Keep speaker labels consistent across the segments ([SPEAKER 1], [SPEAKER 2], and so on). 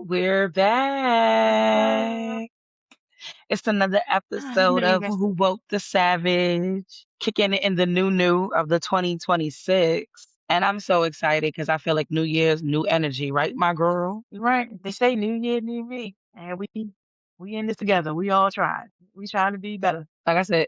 [SPEAKER 1] We're back. It's another
[SPEAKER 2] You
[SPEAKER 1] episode
[SPEAKER 2] know you
[SPEAKER 1] of
[SPEAKER 2] messed
[SPEAKER 1] Who
[SPEAKER 2] up.
[SPEAKER 1] Woke the Savage, kicking it in the new of the 2026. And I'm so excited because I feel like New Year's, new energy, right, my girl?
[SPEAKER 2] You're right. They say new year, new me. And we in this together. We all trying. We trying to be better.
[SPEAKER 1] Like I said,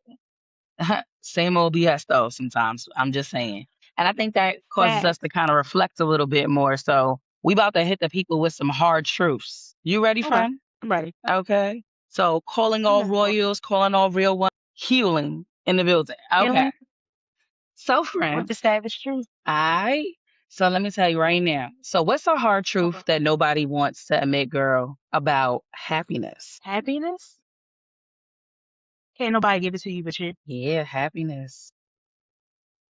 [SPEAKER 1] same old BS though, sometimes. I'm just saying. And I think that causes us to
[SPEAKER 2] Facts.
[SPEAKER 1] kind of reflect a little bit more. So we about to hit the people with some hard truths. You ready,
[SPEAKER 2] Okay.
[SPEAKER 1] friend?
[SPEAKER 2] I'm ready.
[SPEAKER 1] Okay. So calling
[SPEAKER 2] I'm
[SPEAKER 1] all
[SPEAKER 2] ready for it.
[SPEAKER 1] royals, calling all real ones, healing in the building. Okay.
[SPEAKER 2] Healing
[SPEAKER 1] So
[SPEAKER 2] with
[SPEAKER 1] friend,
[SPEAKER 2] the savage truth.
[SPEAKER 1] I so let me tell you right now. So what's a hard
[SPEAKER 2] Okay.
[SPEAKER 1] truth that nobody wants to admit, girl, about happiness?
[SPEAKER 2] Happiness? Can't nobody give it to you but you.
[SPEAKER 1] Yeah, happiness.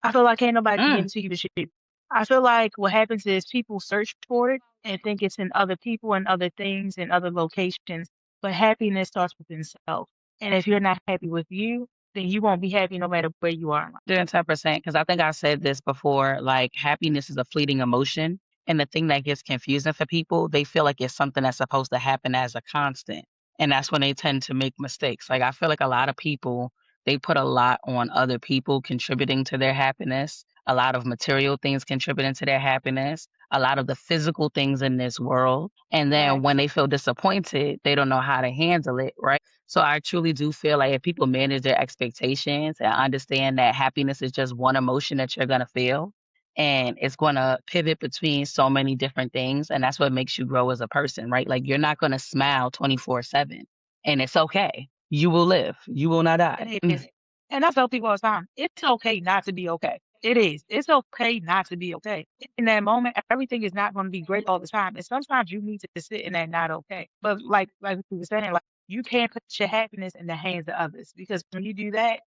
[SPEAKER 2] I feel like can't nobody give
[SPEAKER 1] Mm,
[SPEAKER 2] it to you but you. I feel like what happens is people search for it and think it's in other people and other things and other locations. But happiness starts within self. And if you're not happy with you, then you won't be happy no matter where you are in life.
[SPEAKER 1] 110%. Because I think I said this before. Like happiness is a fleeting emotion. And the thing that gets confusing for people, they feel like it's something that's supposed to happen as a constant. And that's when they tend to make mistakes. Like I feel like a lot of people, they put a lot on other people contributing to their happiness, a lot of material things contributing to their happiness, a lot of the physical things in this world. And then when
[SPEAKER 2] Facts.
[SPEAKER 1] they feel disappointed, they don't know how to handle it, right? So I truly do feel like if people manage their expectations and understand that happiness is just one emotion that you're going to feel and it's going to pivot between so many different things. And that's what makes you grow as a person, right? Like you're not going to smile 24/7 and it's okay. You will live, you will not die.
[SPEAKER 2] It is. And I tell people all the time, it's okay not to be okay. It is. It's okay not to be okay. In that moment, everything is not going to be great all the time. And sometimes you need to sit in that not okay. But like we were saying, like you can't put your happiness in the hands of others because when you do that,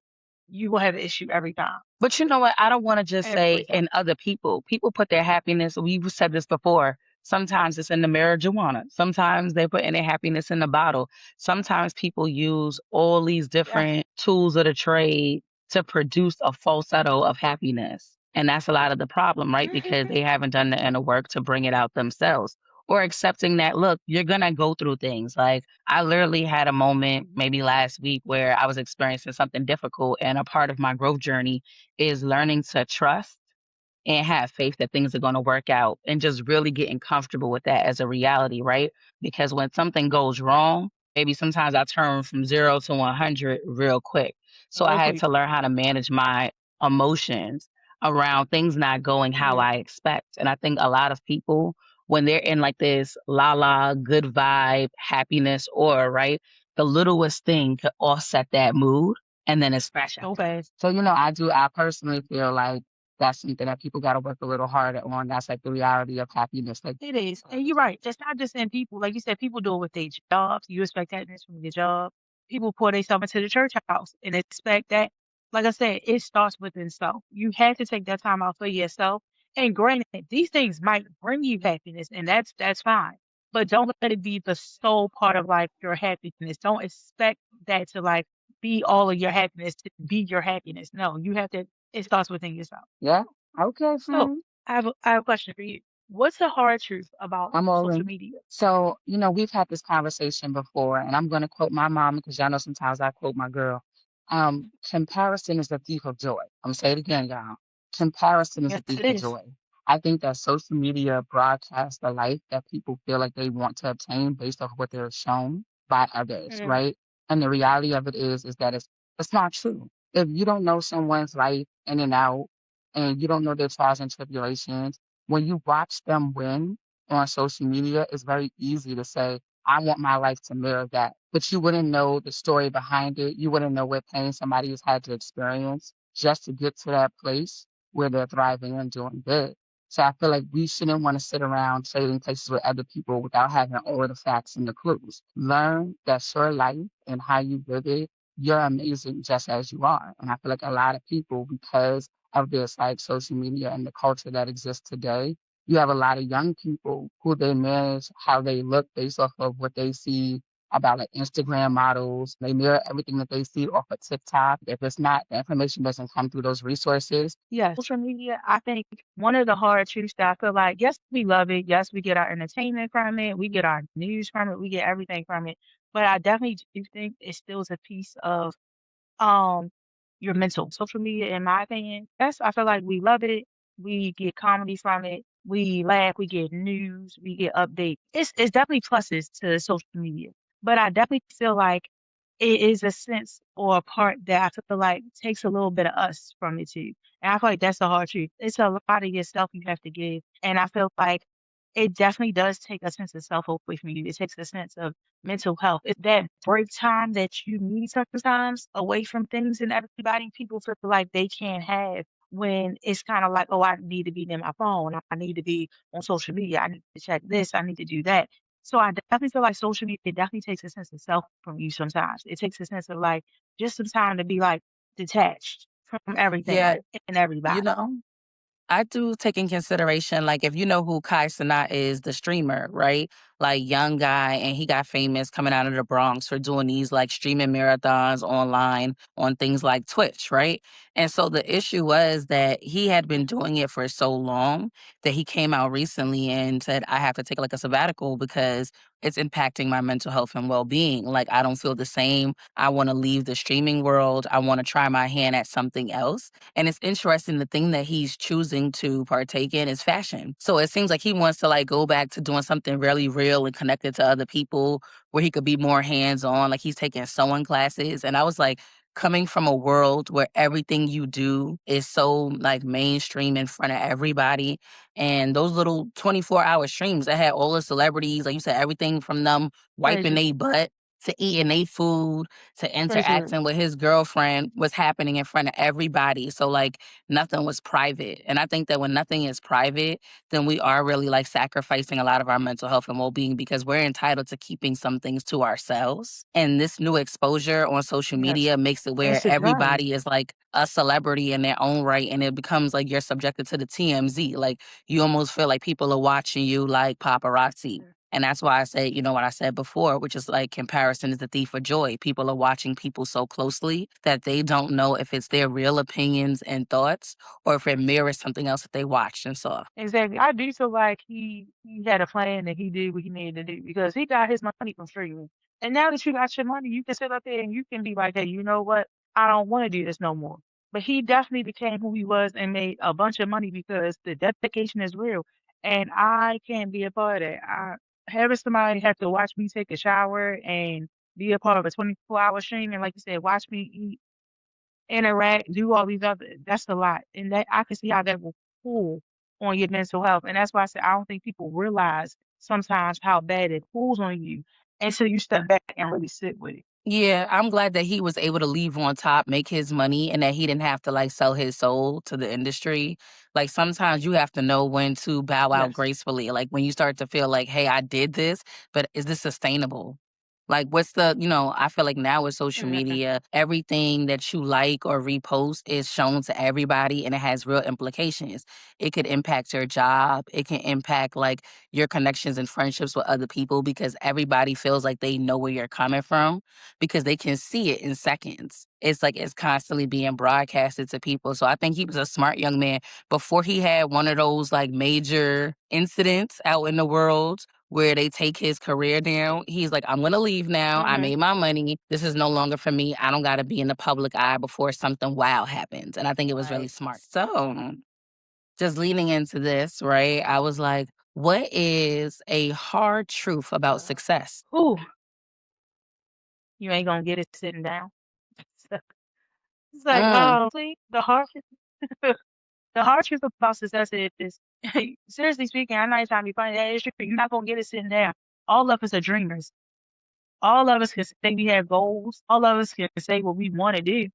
[SPEAKER 2] you will have an issue every time.
[SPEAKER 1] But you know what? I don't want to just say
[SPEAKER 2] Every time.
[SPEAKER 1] in other people. People put their happiness, we've said this before. Sometimes it's in the marijuana. Sometimes they put in their happiness in the bottle. Sometimes people use all these
[SPEAKER 2] Yes.
[SPEAKER 1] different tools of the trade to produce a falsetto of happiness. And that's a lot of the problem, right? Because
[SPEAKER 2] Mhm.
[SPEAKER 1] they haven't done the inner work to bring it out themselves or accepting that, look, you're going to go through things. Like I literally had a moment maybe last week where I was experiencing something difficult. And a part of my growth journey is learning to trust and have faith that things are going to work out and just really getting comfortable with that as a reality, right? Because when something goes wrong, maybe sometimes I turn from 0 to 100 real quick. So I
[SPEAKER 2] Real
[SPEAKER 1] had
[SPEAKER 2] quick.
[SPEAKER 1] to learn how to manage my emotions around things not going how
[SPEAKER 2] Mhm.
[SPEAKER 1] I expect. And I think a lot of people, when they're in like this la la, good vibe, happiness, or right, the littlest thing could offset that mood and then it's fresh
[SPEAKER 2] So
[SPEAKER 1] after that.
[SPEAKER 2] fast.
[SPEAKER 1] So, I personally feel like that's something that people got to work a little harder on. That's like the reality of happiness. Like,
[SPEAKER 2] It is. And you're right. It's not just in people. Like you said, people do it with their jobs. You expect happiness from your job. People pour themselves into the church house and expect that. Like I said, it starts within self. You have to take that time out for yourself. And granted, these things might bring you happiness, and that's fine. But don't let it be the sole part of like your happiness. Don't expect that to like be all of your happiness, to be your happiness. No, you have to, it starts within yourself.
[SPEAKER 1] yeah, okay,
[SPEAKER 2] So
[SPEAKER 1] friend.
[SPEAKER 2] I have a question for you. What's the hard truth about
[SPEAKER 1] I'm all
[SPEAKER 2] social
[SPEAKER 1] in.
[SPEAKER 2] media?
[SPEAKER 1] So, we've had this conversation before, and I'm going to quote my mom because y'all know sometimes I quote my girl. Comparison is the thief of joy. I'm going to say it again, y'all. Comparison is the
[SPEAKER 2] Yes,
[SPEAKER 1] thief
[SPEAKER 2] it
[SPEAKER 1] of
[SPEAKER 2] is.
[SPEAKER 1] joy. I think that social media broadcasts the life that people feel like they want to obtain based off what they're shown by others,
[SPEAKER 2] Mm,
[SPEAKER 1] right? And the reality of it is that it's not true. If you don't know someone's life in and out, and you don't know their trials and tribulations, when you watch them win on social media, it's very easy to say, I want my life to mirror that. But you wouldn't know the story behind it. You wouldn't know what pain somebody has had to experience just to get to that place where they're thriving and doing good. So I feel like we shouldn't want to sit around trading places with other people without having all the facts and the clues. Learn that's your life and how you live it. You're amazing just as you are. And I feel like a lot of people, because of this like social media and the culture that exists today, you have a lot of young people who they manage how they look based off of what they see about like Instagram models. They mirror everything that they see off of TikTok. If it's not, the information doesn't come through those resources.
[SPEAKER 2] Yes, social media, I think one of the hard truths that I feel like, yes, we love it. Yes, we get our entertainment from it. We get our news from it. We get everything from it. But I definitely do think it still is a piece of um your mental. Social media, in my opinion, yes, I feel like we love it. We get comedy from it. We laugh. We get news. We get updates. It's definitely pluses to social media. But I definitely feel like it is a sense or a part that I feel like takes a little bit of us from it too. And I feel like that's the hard truth. It's a lot of yourself you have to give. And I feel like it definitely does take a sense of self away from you. It takes a sense of mental health. It's that break time that you need sometimes away from things and everybody. People feel like they can't have when it's kind of like, oh, I need to be near my phone. I need to be on social media. I need to check this. I need to do that. So I definitely feel like social media it definitely takes a sense of self from you sometimes. It takes a sense of like just some time to be like detached from everything
[SPEAKER 3] Yeah,
[SPEAKER 2] and
[SPEAKER 3] you
[SPEAKER 2] everybody.
[SPEAKER 3] know, I do take in consideration, like, if you know who Kai Cenat is, the streamer, right? Like, young guy, and he got famous coming out of the Bronx for doing these, like, streaming marathons online on things like Twitch, right? And so the issue was that he had been doing it for so long that he came out recently and said, I have to take, like, a sabbatical because it's impacting my mental health and well-being. Like, I don't feel the same. I wanna leave the streaming world. I wanna try my hand at something else. And it's interesting, the thing that he's choosing to partake in is fashion. So it seems like he wants to like go back to doing something really real and connected to other people where he could be more hands on. Like he's taking sewing classes. And I was like, coming from a world where everything you do is so like mainstream in front of everybody. And those little 24-hour streams that had all the celebrities, like you said, everything from them wiping
[SPEAKER 2] Crazy.
[SPEAKER 3] their butt to eating their food to
[SPEAKER 2] Crazy work.
[SPEAKER 3] interacting with his girlfriend was happening in front of everybody. So like nothing was private. And I think that when nothing is private, then we are really like sacrificing a lot of our mental health and well-being because we're entitled to keeping some things to ourselves. And this new exposure on social
[SPEAKER 2] Yes.
[SPEAKER 3] media makes it where
[SPEAKER 2] Insecurity.
[SPEAKER 3] everybody is like a celebrity in their own right. And it becomes like you're subjected to the TMZ. Like you almost feel like people are watching you like paparazzi. And that's why I say, you know what I said before, which is like comparison is the thief of joy. People are watching people so closely that they don't know if it's their real opinions and thoughts or if it mirrors something else that they watched and saw.
[SPEAKER 2] Exactly. I do feel like he had a plan and he did what he needed to do because he got his money from streaming. And now that you got your money, you can sit up there and you can be like, hey, you know what? I don't want to do this no more. But he definitely became who he was and made a bunch of money because the dedication is real. And I can't be a part of that. Having somebody have to watch me take a shower and be a part of a 24-hour stream and like you said, watch me eat, interact, do all these other that's a lot. And that I can see how that will pull on your mental health. And that's why I said I don't think people realize sometimes how bad it pulls on you until you step back and really sit with it.
[SPEAKER 3] Yeah, I'm glad that he was able to leave on top, make his money, and that he didn't have to like sell his soul to the industry. Like sometimes you have to know when to bow out
[SPEAKER 2] Yes.
[SPEAKER 3] gracefully. Like when you start to feel like, hey, I did this, but is this sustainable? Like what's the, I feel like now with social
[SPEAKER 2] Exactly.
[SPEAKER 3] media, everything that you like or repost is shown to everybody and it has real implications. It could impact your job. It can impact like your connections and friendships with other people because everybody feels like they know where you're coming from because they can see it in seconds. It's like it's constantly being broadcasted to people. So I think he was a smart young man before he had one of those like major incidents out in the world where they take his career down. He's like, I'm gonna leave now. I
[SPEAKER 2] Hmm.
[SPEAKER 3] made my money. This is no longer for me. I don't gotta be in the public eye before something wild happens. And I think it was really
[SPEAKER 2] Right.
[SPEAKER 3] smart. So just leaning into this, right? I was like, what is a hard truth about success?
[SPEAKER 2] Ooh, you ain't gonna get it sitting down. It's like,
[SPEAKER 3] Mm,
[SPEAKER 2] oh, see, the hard the hard truth about success is seriously speaking, I'm not even trying to be funny. That is true. You're not gonna get it sitting down. All of us are dreamers. All of us can say we have goals. All of us can say what we want to do.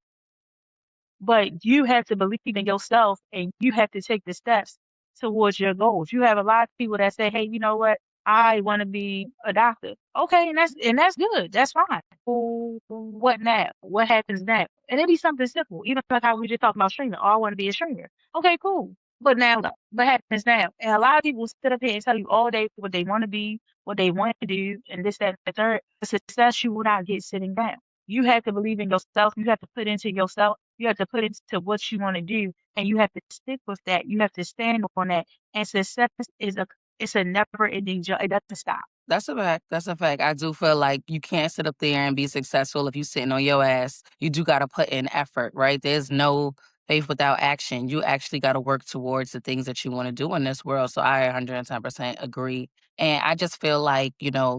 [SPEAKER 2] But you have to believe in yourself and you have to take the steps towards your goals. You have a lot of people that say, hey, you know what? I want to be a doctor. Okay, and that's good. That's fine. Well, what now? What happens now? And it be something simple. Even like how we just talked about streaming. Oh, I want to be a streamer. Okay, cool. But now, look, what happens now? And a lot of people sit up here and tell you all day what they want to be, what they want to do, and this, that, and the third. The success you will not get sitting down. You have to believe in yourself. You have to put into yourself. You have to put into what you want to do, and you have to stick with that. You have to stand on that. And success is it's a never-ending journey. It doesn't stop.
[SPEAKER 3] That's a fact. That's a fact. I do feel like you can't sit up there and be successful if you sitting on your ass. You do got to put in effort, right? There's no faith without action. You actually got to work towards the things that you want to do in this world. So I 110% agree. And I just feel like,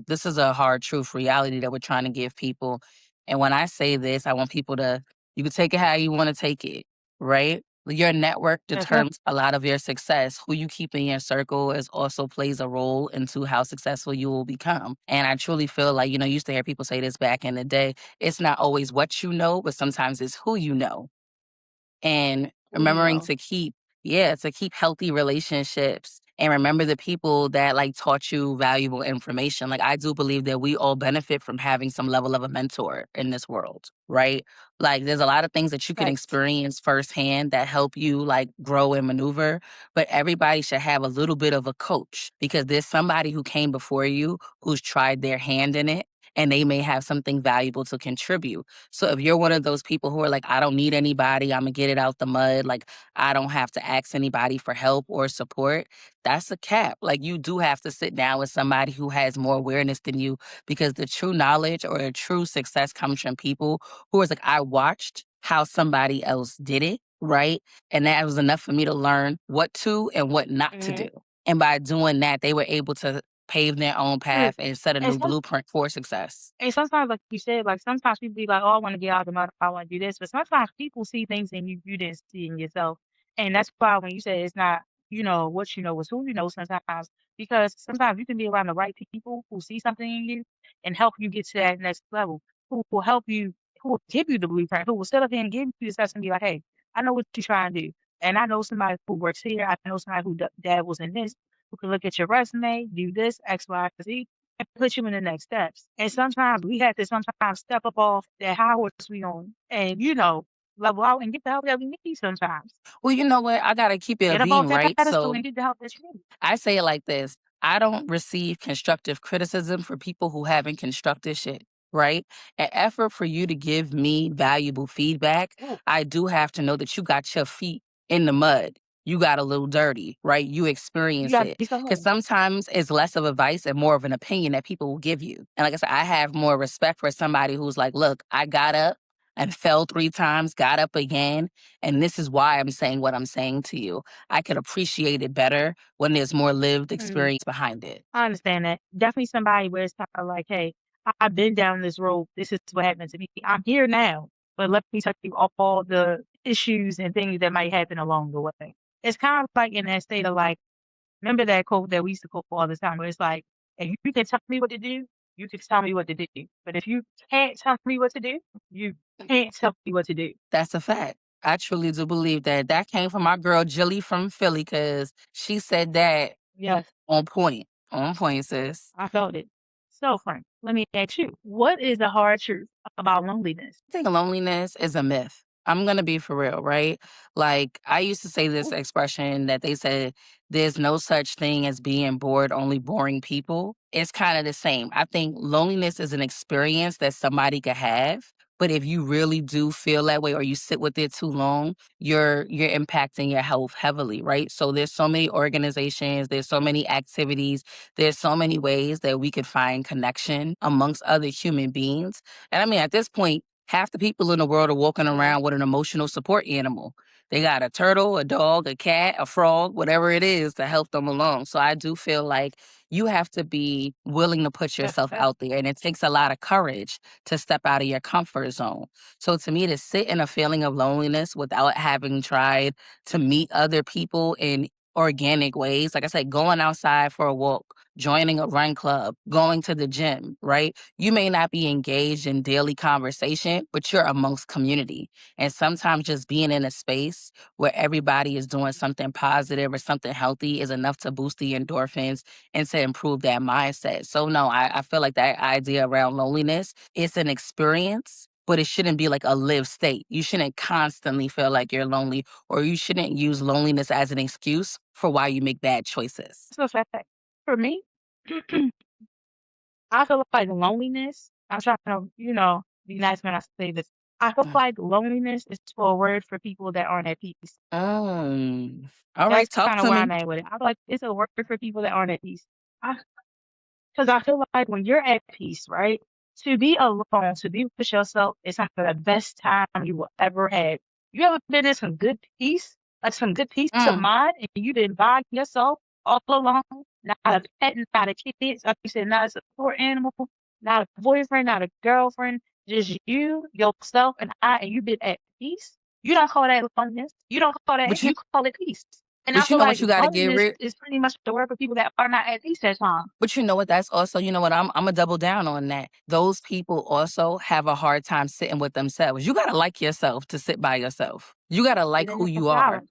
[SPEAKER 3] this is a hard truth reality that we're trying to give people. And when I say this, I want people to, you can take it how you want to take it, right? Your network
[SPEAKER 2] That's right.
[SPEAKER 3] determines a lot of your success. Who you keep in your circle is also plays a role into how successful you will become. And I truly feel like, you used to hear people say this back in the day. It's not always what you know, but sometimes it's who you know. And
[SPEAKER 2] Who you
[SPEAKER 3] remembering
[SPEAKER 2] know.
[SPEAKER 3] to keep healthy relationships and remember the people that like taught you valuable information. Like I do believe that we all benefit from having some level of a mentor in this world, right? Like there's a lot of things that you can
[SPEAKER 2] Facts.
[SPEAKER 3] experience firsthand that help you like grow and maneuver, but everybody should have a little bit of a coach because there's somebody who came before you who's tried their hand in it and they may have something valuable to contribute. So if you're one of those people who are like, I don't need anybody, I'm gonna get it out the mud, like I don't have to ask anybody for help or support, that's a cap. Like you do have to sit down with somebody who has more awareness than you because the true knowledge or the true success comes from people who is like, I watched how somebody else did it, right? And that was enough for me to learn what to and what not to do.
[SPEAKER 2] Mm-hmm.
[SPEAKER 3] And by doing that, they were able to pave their own path
[SPEAKER 2] Look,
[SPEAKER 3] and set a
[SPEAKER 2] and
[SPEAKER 3] new blueprint for success.
[SPEAKER 2] And sometimes, like you said, like sometimes people be like, "Oh, I want to get out of the mud. I want to do this," but sometimes people see things in you didn't see in yourself, and that's why when you say it's not, what you know, it's who you know. Sometimes because sometimes you can be around the right people who see something in you and help you get to that next level, who will help you, who will give you the blueprint, who will sit up here and give you the steps and be like, "Hey, I know what you're trying to do, and I know somebody who works here. I know somebody who dabbles in this, who can look at your resume, do this, X, Y, Z." And put you in the next steps. And sometimes we have to sometimes step up off that high horse we on and, level out and get the help that we need sometimes.
[SPEAKER 3] Well, you know what? I gotta keep it a
[SPEAKER 2] Get up off
[SPEAKER 3] beam,
[SPEAKER 2] that
[SPEAKER 3] right?
[SPEAKER 2] pedestal
[SPEAKER 3] So
[SPEAKER 2] and get the help that you need.
[SPEAKER 3] I say it like this. I don't receive constructive criticism for people who haven't constructed shit, right? An effort for you to give me valuable feedback,
[SPEAKER 2] Ooh,
[SPEAKER 3] I do have to know that you got your feet in the mud. You got a little dirty, right? You
[SPEAKER 2] you
[SPEAKER 3] experience
[SPEAKER 2] gotta
[SPEAKER 3] it.
[SPEAKER 2] be
[SPEAKER 3] Because
[SPEAKER 2] someone.
[SPEAKER 3] sometimes it's less of advice and more of an opinion that people will give you. And like I said, I have more respect for somebody who's like, look, I got up and fell 3 times, got up again. And this is why I'm saying what I'm saying to you. I could appreciate it better when there's more lived
[SPEAKER 2] Mm,
[SPEAKER 3] experience behind it.
[SPEAKER 2] I understand that. Definitely somebody where it's kind of like, hey, I've been down this road. This is what happened to me. I'm here now, but let me tell you all the issues and things that might happen along the way. It's kind of like in that state of like, remember that quote that we used to quote all the time where it's like, if you can tell me what to do, you can tell me what to do. But if you can't tell me what to do, you can't tell me what to do.
[SPEAKER 3] That's a fact. I truly do believe that. That came from my girl Jilly from Philly because she said that
[SPEAKER 2] Yes,
[SPEAKER 3] on point. On point, sis.
[SPEAKER 2] I felt it. So, Frank, let me ask you, what is the hard truth about loneliness?
[SPEAKER 3] I think loneliness is a myth. I'm gonna be for real, right? Like I used to say this
[SPEAKER 2] Ooh,
[SPEAKER 3] expression that they said there's no such thing as being bored, only boring people. It's kind of the same. I think loneliness is an experience that somebody could have, but if you really do feel that way or you sit with it too long, you're impacting your health heavily, right? So there's so many organizations, there's so many activities, there's so many ways that we could find connection amongst other human beings and I mean, at this point, half the people in the world are walking
[SPEAKER 2] yeah,
[SPEAKER 3] around with an emotional support animal. They got a turtle, a dog, a cat, a frog, whatever it is to help them along. So I do feel like you have to be willing to put
[SPEAKER 2] that's a
[SPEAKER 3] yourself
[SPEAKER 2] fact.
[SPEAKER 3] out there. And it takes a lot of courage to step out of your comfort zone. So to me, to sit in a feeling of loneliness without having tried to meet other people in organic ways, like I said, going outside for a walk, joining a run club, going to the gym, right? You may not be engaged in daily conversation, but you're amongst community. And sometimes just being in a space where everybody is doing something positive or something healthy is enough to boost the endorphins and to improve that mindset. So, no, I feel like that idea around loneliness is an experience. but it shouldn't be like a live state. You shouldn't constantly feel like you're lonely, or you shouldn't use loneliness as an excuse for why you make bad choices.
[SPEAKER 2] So fact for me, I feel like loneliness. I'm trying to, be nice when I say this. I feel
[SPEAKER 3] Mm.
[SPEAKER 2] like loneliness is a word for people that aren't at peace.
[SPEAKER 3] Mm. All right,
[SPEAKER 2] That's
[SPEAKER 3] talk
[SPEAKER 2] kind of
[SPEAKER 3] to
[SPEAKER 2] where
[SPEAKER 3] me.
[SPEAKER 2] I'm at with it. I feel like it's a word for people that aren't at peace. Because I feel like when you're at peace, right? To be alone, to be with yourself, is some of the best time you will ever have. You ever been in some good peace, like some good peace of
[SPEAKER 3] Mm.
[SPEAKER 2] mind, and you didn't by yourself all alone, not a pet, not a kid, like you said, not a support animal, not a boyfriend, not a girlfriend, just you, yourself, and I, and you've been at peace. You don't call that loneliness. You don't call that,
[SPEAKER 3] But
[SPEAKER 2] you
[SPEAKER 3] you
[SPEAKER 2] call it peace. And I
[SPEAKER 3] but you
[SPEAKER 2] feel
[SPEAKER 3] know what
[SPEAKER 2] like
[SPEAKER 3] you gotta get
[SPEAKER 2] loneliness
[SPEAKER 3] rid
[SPEAKER 2] is pretty much the word for people that are not at peace at times.
[SPEAKER 3] But you know what? That's also, you know what? I'm a double down on that. Those people also have a hard time sitting with themselves. You gotta like yourself to sit by yourself. You gotta like
[SPEAKER 2] Get in
[SPEAKER 3] who you
[SPEAKER 2] that
[SPEAKER 3] are.
[SPEAKER 2] silence.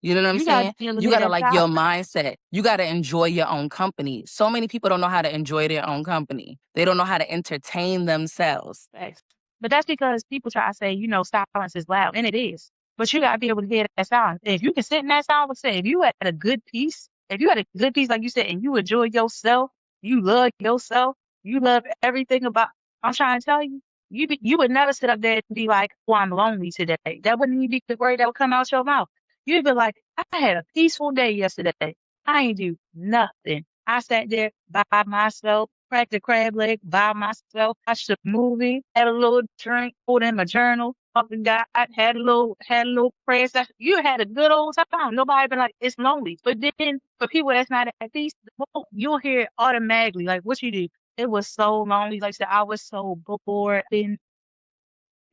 [SPEAKER 3] You know what I'm
[SPEAKER 2] You gotta
[SPEAKER 3] saying?
[SPEAKER 2] be able to
[SPEAKER 3] You
[SPEAKER 2] hear
[SPEAKER 3] gotta
[SPEAKER 2] that
[SPEAKER 3] like your
[SPEAKER 2] silence.
[SPEAKER 3] mindset. You gotta enjoy your own company. So many people don't know how to enjoy their own company. They don't know how to entertain themselves.
[SPEAKER 2] Facts. But that's because people try to say, silence is loud, and it is. But you gotta be able to hear that silence. And if you can sit in that silence, say if you had a good peace, if you had a good peace, like you said, and you enjoy yourself, you love yourself, you love everything about. I'm trying to tell you, you would never sit up there and be like, "Oh, I'm lonely today." That wouldn't even be the word that would come out your mouth. You'd be like, "I had a peaceful day yesterday. I ain't do nothing. I sat there by myself, cracked a crab leg by myself, watched a movie, had a little drink, pulled in my journal, up and got, I had a little prayer session. You had a good old time. Nobody been like, it's lonely. But then for people that's not at peace, you'll hear it automatically. Like, what you do? It was so lonely. Like I said, I was so bored. And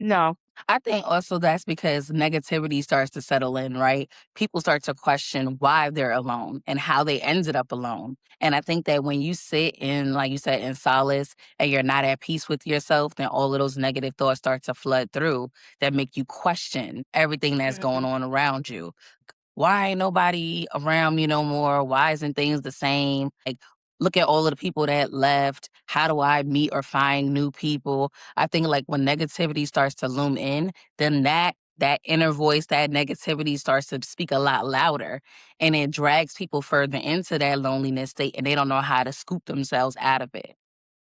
[SPEAKER 2] no,
[SPEAKER 3] I think also that's because negativity starts to settle in, right? People start to question why they're alone and how they ended up alone. And I think that when you sit in, like you said, in solace and you're not at peace with yourself, then all of those negative thoughts start to flood through that make you question everything that's going
[SPEAKER 2] mm-mm.
[SPEAKER 3] on around you. Why ain't nobody around me no more? Why isn't things the same? Like, look at all of the people that left. How do I meet or find new people? I think like when negativity starts to loom in, then that inner voice, that negativity starts to speak a lot louder, and it drags people further into that loneliness state, and they don't know how to scoop themselves out of it.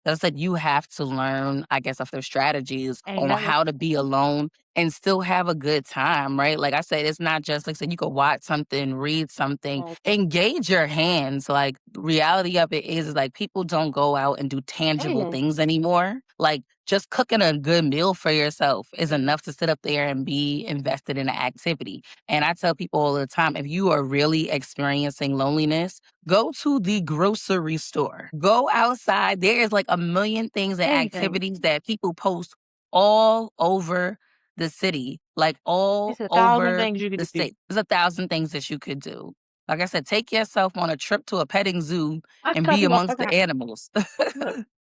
[SPEAKER 3] That's like you have to learn, I guess, of their strategies on
[SPEAKER 2] Amen.
[SPEAKER 3] how to be alone and still have a good time, right? Like I said, it's not just like I said, you could watch something, read something, engage your hands. Like the reality of it is like people don't go out and do tangible
[SPEAKER 2] Amen.
[SPEAKER 3] things anymore. Like just cooking a good meal for yourself is enough to sit up there and be invested in an activity. And I tell people all the time, if you are really experiencing loneliness, go to the grocery store. Go outside. There is like a million things and
[SPEAKER 2] Anything.
[SPEAKER 3] activities that people post all over the city, like all
[SPEAKER 2] It's 1,000
[SPEAKER 3] over
[SPEAKER 2] things you
[SPEAKER 3] the
[SPEAKER 2] could do.
[SPEAKER 3] state. There's 1,000 things that you could do. Like I said, take yourself on a trip to a petting zoo
[SPEAKER 2] I
[SPEAKER 3] and
[SPEAKER 2] tell
[SPEAKER 3] be
[SPEAKER 2] people all the
[SPEAKER 3] amongst the
[SPEAKER 2] time.
[SPEAKER 3] animals.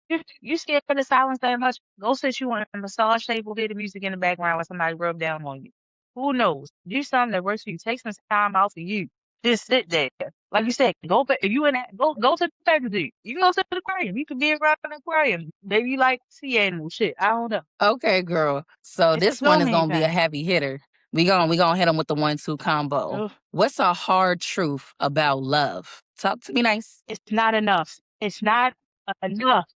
[SPEAKER 2] Look, you scared for the silence that much? Go sit you on a massage table, hear the music in the background while somebody rub down on you. Who knows? Do something that works for you. Take some time out for you. Just sit there. Like you said, go back. If you in that, go to the petting zoo. You can go to the aquarium. You can be around an aquarium. Maybe you like sea animals. Shit, I don't know.
[SPEAKER 3] Okay, girl. So
[SPEAKER 2] It's
[SPEAKER 3] this
[SPEAKER 2] so
[SPEAKER 3] one is
[SPEAKER 2] many
[SPEAKER 3] gonna be a
[SPEAKER 2] things.
[SPEAKER 3] heavy hitter. We gonna hit them with the 1-2 combo.
[SPEAKER 2] Ugh,
[SPEAKER 3] What's a hard truth about love? Talk to me nice.
[SPEAKER 2] it's not enough. It's not enough.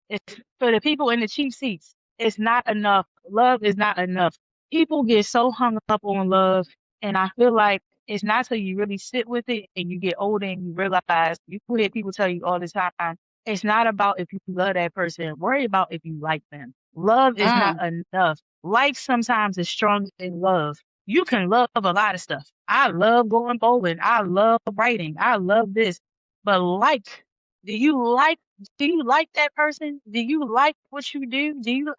[SPEAKER 2] It's for the people in the cheap seats. It's not enough. Love is not enough. People get so hung up on love, and I feel like it's not till you really sit with it and you get older and you realize you hear people tell you all the time. It's not about if you love that person. Worry about if you like them. Love is not
[SPEAKER 3] Mm,
[SPEAKER 2] enough. Like sometimes is stronger than love. You can love a lot of stuff. I love going bowling. I love writing. I love this. But do you like? Do you like that person? Do you like what you do? Do you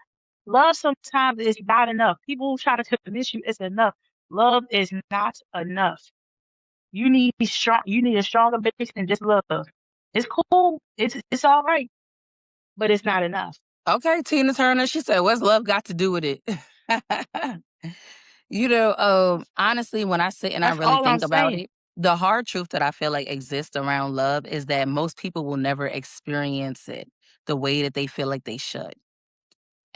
[SPEAKER 2] love sometimes is not enough. People try to convince you it's enough. Love is not enough. You need a stronger base than just love. It's cool. It's all right, but it's not enough.
[SPEAKER 3] okay, Tina Turner. She said, "What's love got to do with it?" Honestly, when I sit and I
[SPEAKER 2] That's
[SPEAKER 3] really
[SPEAKER 2] all I'm
[SPEAKER 3] think about
[SPEAKER 2] saying.
[SPEAKER 3] it, the hard truth that I feel like exists around love is that most people will never experience it the way that they feel like they should.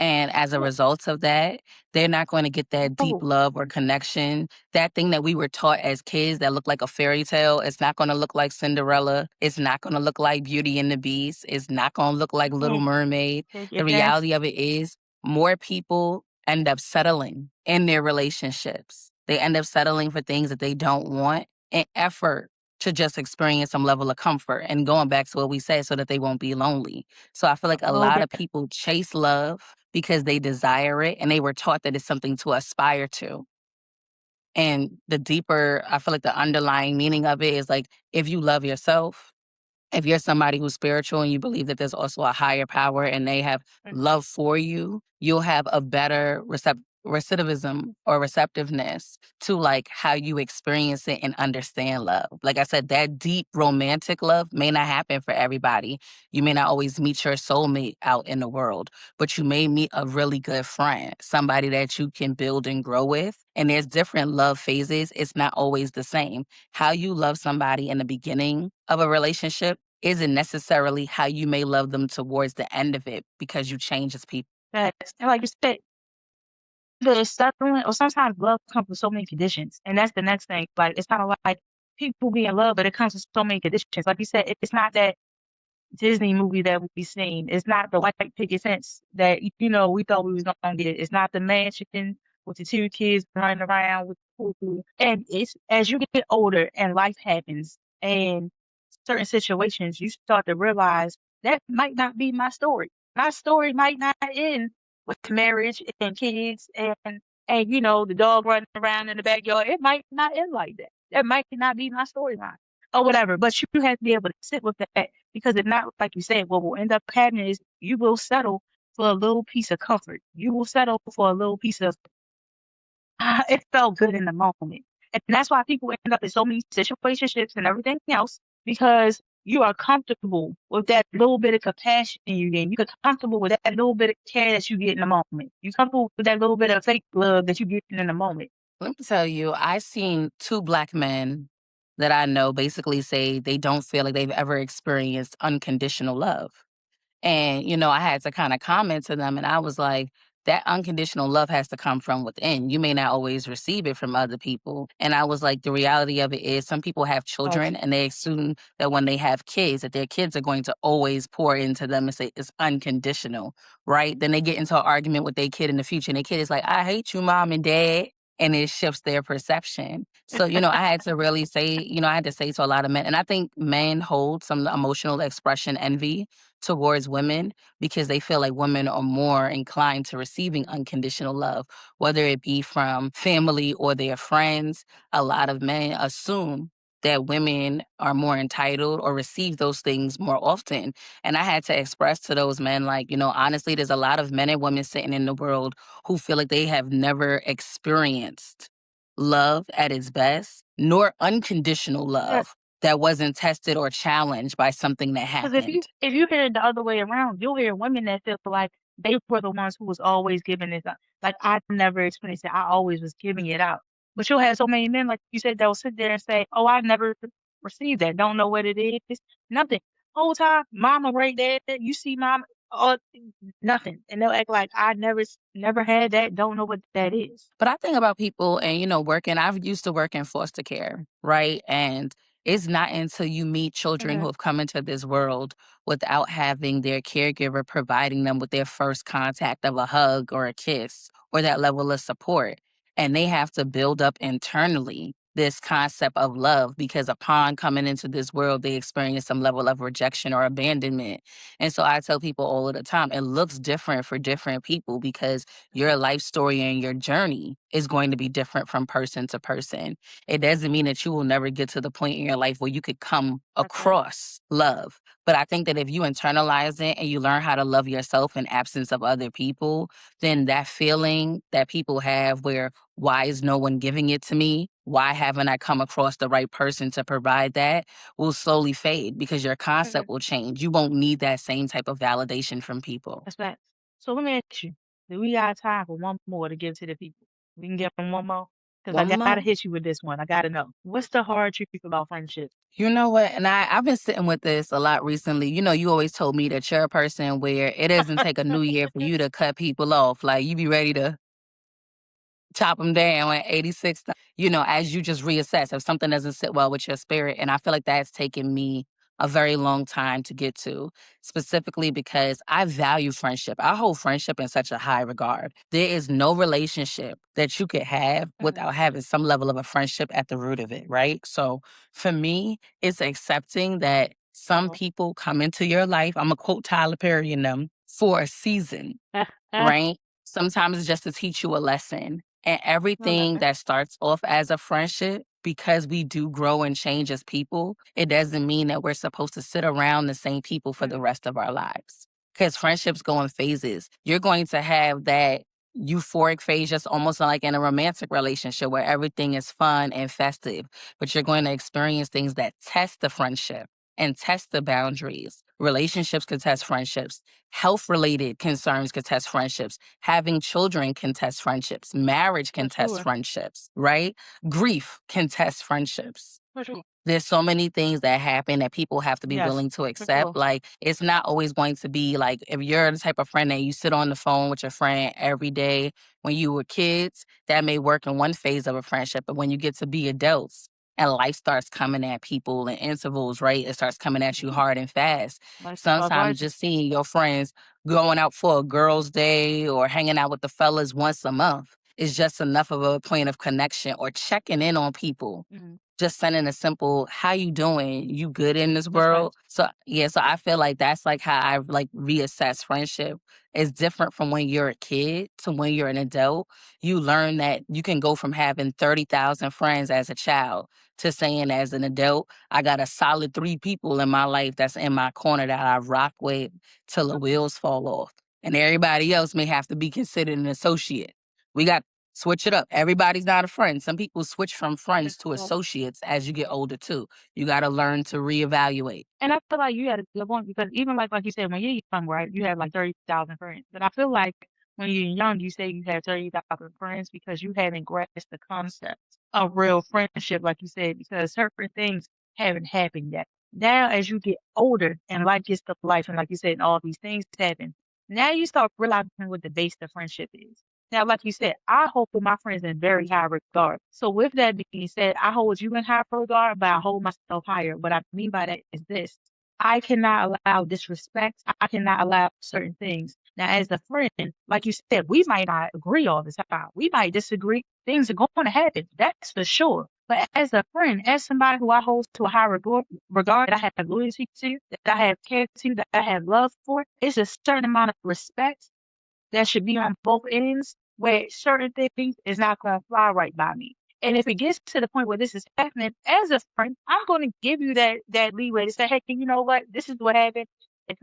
[SPEAKER 3] And as a result of that, they're not going to get that deep
[SPEAKER 2] Oh,
[SPEAKER 3] love or connection. That thing that we were taught as kids that looked like a fairy tale, it's not going to look like Cinderella. It's not going to look like Beauty and the Beast. It's not going to look like Little
[SPEAKER 2] yeah,
[SPEAKER 3] Mermaid.
[SPEAKER 2] take your
[SPEAKER 3] The
[SPEAKER 2] chance.
[SPEAKER 3] reality of it is more people end up settling in their relationships. They end up settling for things that they don't want in effort to just experience some level of comfort and going back to what we said so that they won't be lonely. So I feel like a
[SPEAKER 2] Oh,
[SPEAKER 3] lot
[SPEAKER 2] that
[SPEAKER 3] of people chase love because they desire it and they were taught that it's something to aspire to. And the deeper, I feel like the underlying meaning of it is like if you love yourself, if you're somebody who's spiritual and you believe that there's also a higher power and they have love for you, you'll have a better recidivism or receptiveness to like how you experience it and understand love. Like I said, that deep romantic love may not happen for everybody. You may not always meet your soulmate out in the world, but you may meet a really good friend, somebody that you can build and grow with. And there's different love phases. It's not always the same. How you love somebody in the beginning of a relationship isn't necessarily how you may love them towards the end of it because you change as people.
[SPEAKER 2] facts. And like you said, the settling or sometimes love comes with so many conditions. And that's the next thing. Like it's kind of like people be in love, but it comes with so many conditions. Like you said, it's not that Disney movie that we seen. It's not the white picket fence that we thought we was gonna get. It's not the mansion with the two kids running around with the pool. And it's as you get older and life happens and certain situations, you start to realize that might not be my story. My story might not end with marriage and kids and the dog running around in the backyard. It might not end like that. That might not be my storyline or whatever. But you have to be able to sit with that because if not, like you said, what will end up happening is you will settle for a little piece of comfort. You will settle for a little piece of it felt good in the moment. And that's why people end up in so many situationships and everything else because you are comfortable with that little bit of compassion you get. You're comfortable with that little bit of care that you get in the moment. You're comfortable with that little bit of fake love that you get in the moment.
[SPEAKER 3] Let me tell you, I seen two Black men that I know basically say they don't feel like they've ever experienced unconditional love. And, I had to kind of comment to them and I was like, that unconditional love has to come from within. You may not always receive it from other people. And I was like, the reality of it is some people have
[SPEAKER 2] Facts.
[SPEAKER 3] children and they assume that when they have kids, that their kids are going to always pour into them and say it's unconditional, right? Then they get into an argument with their kid in the future and their kid is like, I hate you, mom and dad. And it shifts their perception. So, I had to really say, I had to say to a lot of men, and I think men hold some emotional expression envy towards women because they feel like women are more inclined to receiving unconditional love, whether it be from family or their friends. A lot of men assume that women are more entitled or receive those things more often. And I had to express to those men, like, honestly, there's a lot of men and women sitting in the world who feel like they have never experienced love at its best, nor unconditional
[SPEAKER 2] Yeah.
[SPEAKER 3] love that wasn't tested or challenged by something that
[SPEAKER 2] Because if you
[SPEAKER 3] happened.
[SPEAKER 2] if you hear it the other way around, you'll hear women that feel like they were the ones who was always giving it up. Like I never experienced it. I always was giving it out. But you'll have so many men, like you said, that will sit there and say, "Oh, I never received that. Don't know what it is. Nothing. Whole time, mama right there. You see, mama, oh, nothing." And they'll act like I never had that. Don't know what that is.
[SPEAKER 3] But I think about people and, working, I've used to work in foster care, right? And it's not until you meet children who
[SPEAKER 2] Mhm.
[SPEAKER 3] have come into this world without having their caregiver providing them with their first contact of a hug or a kiss or that level of support. And they have to build up internally this concept of love because upon coming into this world, they experience some level of rejection or abandonment. And so I tell people all of the time, it looks different for different people because your life story and your journey is going to be different from person to person. It doesn't mean that you will never get to the point in your life where you could come
[SPEAKER 2] That's right.
[SPEAKER 3] across love. But I think that if you internalize it and you learn how to love yourself in absence of other people, then that feeling that people have where, why is no one giving it to me? Why haven't I come across the right person to provide that? Will slowly fade because your
[SPEAKER 2] Mhm.
[SPEAKER 3] concept will change. You won't need that same type of validation from people.
[SPEAKER 2] That's facts. So let me ask you, do we got time for one more to give to the people? We can give them one more. Because I
[SPEAKER 3] One
[SPEAKER 2] gotta
[SPEAKER 3] month.
[SPEAKER 2] hit you with this one. I gotta know. What's the hard truth about friendship?
[SPEAKER 3] You know what? And I've been sitting with this a lot recently. You know, you always told me that you're a person where it doesn't take a new year for you to cut people off. Like you be ready to chop them down at 86, you know, as you just reassess if something doesn't sit well with your spirit. And I feel like that's taken me a very long time to get to, specifically because I value friendship. I hold friendship in such a high regard. There is no relationship that you could have
[SPEAKER 2] Mhm.
[SPEAKER 3] without having some level of a friendship at the root of it, right? So for me, it's accepting that some
[SPEAKER 2] Uh-oh.
[SPEAKER 3] people come into your life. I'm going to quote Tyler Perry in them for a season, right? Sometimes it's just to teach you a lesson. And everything
[SPEAKER 2] Okay.
[SPEAKER 3] that starts off as a friendship, because we do grow and change as people, it doesn't mean that we're supposed to sit around the same people for the
[SPEAKER 2] Mhm.
[SPEAKER 3] rest of our lives. Because friendships go in phases. You're going to have that euphoric phase, just almost like in a romantic relationship where everything is fun and festive. But you're going to experience things that test the friendship and test the boundaries. Relationships can test friendships. Health related concerns can test friendships. Having children can test friendships. Marriage
[SPEAKER 2] For
[SPEAKER 3] can test
[SPEAKER 2] sure.
[SPEAKER 3] friendships, right? Grief can test friendships.
[SPEAKER 2] For sure.
[SPEAKER 3] There's so many things that happen that people have to be
[SPEAKER 2] Yes.
[SPEAKER 3] willing to
[SPEAKER 2] For
[SPEAKER 3] accept.
[SPEAKER 2] sure.
[SPEAKER 3] Like, it's not always going to be like if you're the type of friend that you sit on the phone with your friend every day when you were kids, that may work in one phase of a friendship. But when you get to be adults and life starts coming at people in intervals, right? It starts coming at you
[SPEAKER 2] Mhm.
[SPEAKER 3] hard and fast.
[SPEAKER 2] Like Buzz
[SPEAKER 3] Sometimes
[SPEAKER 2] Lightyear.
[SPEAKER 3] just seeing your friends going out for a girl's day or hanging out with the fellas once a month is just enough of a point of connection or checking in on people,
[SPEAKER 2] Mhm.
[SPEAKER 3] just sending a simple "how you doing, you good in this
[SPEAKER 2] That's right.
[SPEAKER 3] world." So yeah, so I feel like that's like how I like reassess friendship. It's different from when you're a kid to when you're an adult. You learn that you can go from having 30,000 friends as a child to saying as an adult, I got a solid 3 people in my life that's in my corner that I rock with till the wheels fall off. And everybody else may have to be considered an associate. We got switch it up. Everybody's not a friend. Some people switch from friends to
[SPEAKER 2] Mhm.
[SPEAKER 3] associates as you get older too. You got to learn to reevaluate.
[SPEAKER 2] And I feel like you had a good point because even like you said, when you're young, right, you have like 30,000 friends. But I feel like when you're young, you say you have 30,000 friends because you haven't grasped the concept of real friendship, like you said, because certain things haven't happened yet. Now, as you get older and life gets to life, and like you said, all these things happen, now you start realizing what the base of friendship is. Now, like you said, I hold my friends in very high regard. So with that being said, I hold you in high regard, but I hold myself higher. What I mean by that is this. I cannot allow disrespect. I cannot allow certain things. Now, as a friend, like you said, we might not agree all the time. We might disagree. Things are going to happen. That's for sure. But as a friend, as somebody who I hold to a high regard, that I have loyalty to, that I have care to, that I have love for, it's a certain amount of respect that should be on both ends where certain things is not going to fly right by me. And if it gets to the point where this is happening, as a friend, I'm going to give you that leeway to say, hey, you know what? This is what happened. It's